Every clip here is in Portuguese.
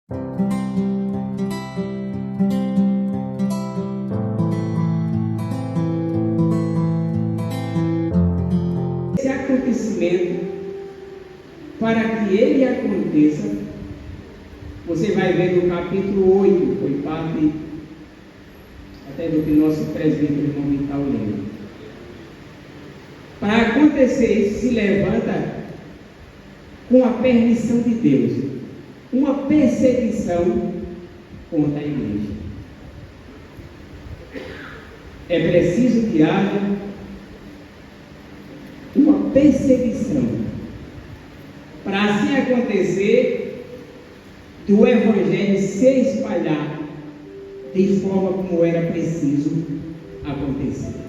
Esse acontecimento, para que ele aconteça, você vai ver no capítulo 8, foi parte até do que nosso presbítero irmão Vital leu. Para acontecer isso, se levanta com a permissão de Deus uma perseguição contra a igreja. É preciso que haja uma perseguição para assim acontecer do evangelho se espalhar de forma como era preciso acontecer.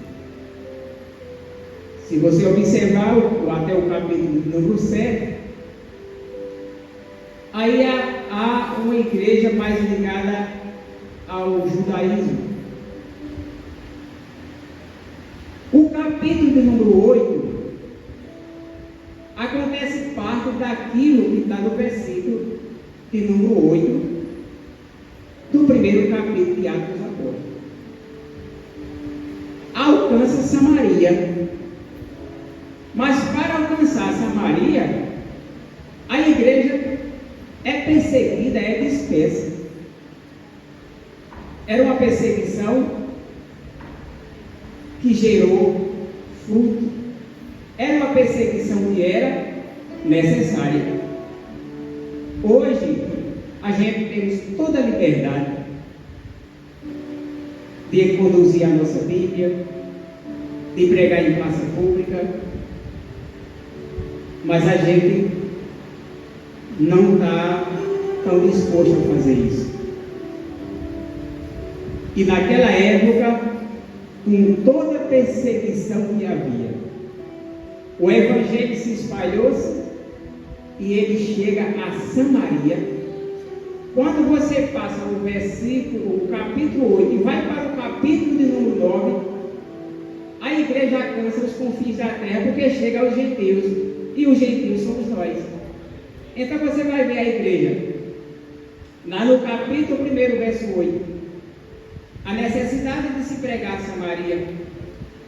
Se você observar até o capítulo número 7, aí há uma igreja mais ligada ao judaísmo. O capítulo número 8 acontece parte daquilo que está no versículo de número 8 do primeiro capítulo de Atos dos Apóstolos. Alcança Samaria, mas para alcançar Samaria, a igreja é perseguida, é dispersa. Era uma perseguição que gerou fruto. Era uma perseguição que era necessária. Hoje, a gente temos toda a liberdade de conduzir a nossa Bíblia, de pregar em praça pública, mas a gente não está tão disposto a fazer isso. E naquela época, com toda a perseguição que havia, o evangelho se espalhou-se e ele chega a Samaria. Quando você passa o versículo, o capítulo 8 e vai para o capítulo de número 9, a igreja alcança os confins da terra, porque chega aos gentios, e os gentios somos nós. Então você vai ver a igreja lá no capítulo 1, verso 8, a necessidade de se pregar a Samaria,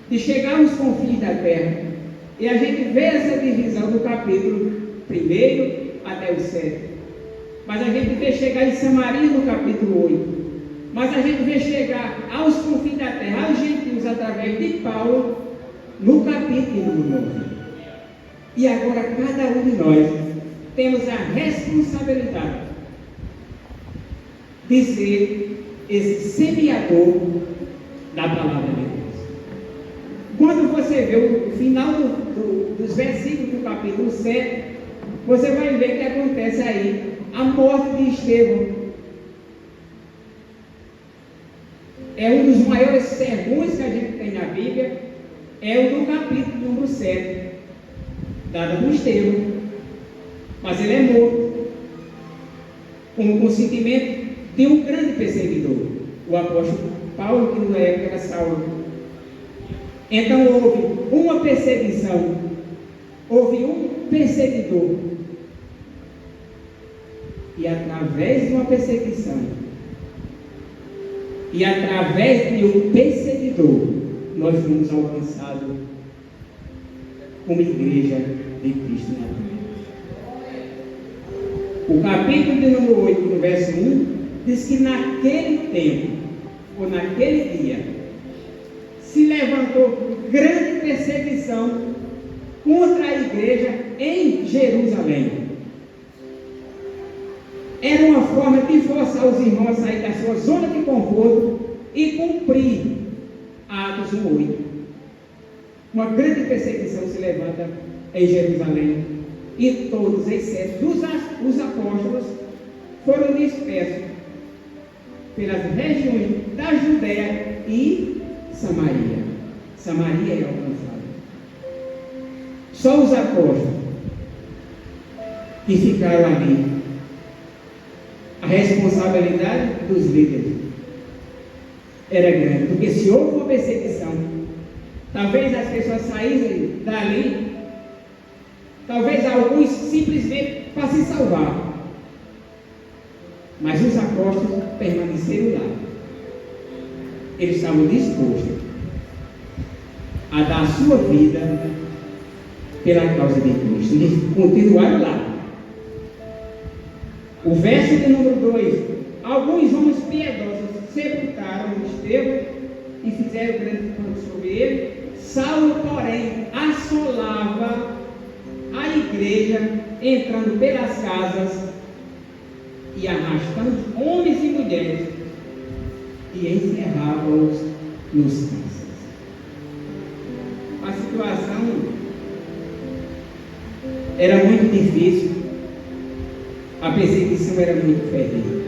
de chegar aos confins da terra. E a gente vê essa divisão do capítulo 1 até o 7. Mas a gente vê chegar em Samaria no capítulo 8. Mas a gente vê chegar aos confins da terra, aos gentios, através de Paulo, no capítulo 9. E agora cada um de nós temos a responsabilidade de ser esse semeador da palavra de Deus. Quando você vê o final dos versículos do capítulo 7, você vai ver que acontece aí a morte de Estevão. É um dos maiores sermões que a gente tem na Bíblia, é o do capítulo número 7, dado por Estevão. Mas ele é morto com o consentimento de um grande perseguidor, o apóstolo Paulo, que na época era Saulo. Então houve uma perseguição, houve um perseguidor, e através de uma perseguição e através de um perseguidor, nós fomos alcançados como igreja de Cristo na terra. O capítulo de número 8, no verso 1, diz que naquele tempo, ou naquele dia, se levantou grande perseguição contra a igreja em Jerusalém. Era uma forma de forçar os irmãos a sair da sua zona de conforto e cumprir Atos 1:8. Uma grande perseguição se levanta em Jerusalém e todos, exceto os apóstolos, foram dispersos pelas regiões da Judéia e Samaria. Samaria é alcançada. Só os apóstolos que ficaram ali. A responsabilidade dos líderes era grande, porque se houve uma perseguição, talvez as pessoas saíssem dali, talvez alguns simplesmente para se salvar, Mas os apóstolos permaneceram lá. Eles estavam dispostos a dar a sua vida pela causa de Cristo. Eles continuaram lá. O verso de número 2: alguns homens piedosos sepultaram Estevão e fizeram grande pranto sobre ele. Saulo, porém, assolava a igreja, entrando pelas casas e arrastando homens e mulheres, e encerrava-os nos cárceres. A situação era muito difícil, a perseguição era muito ferrenha.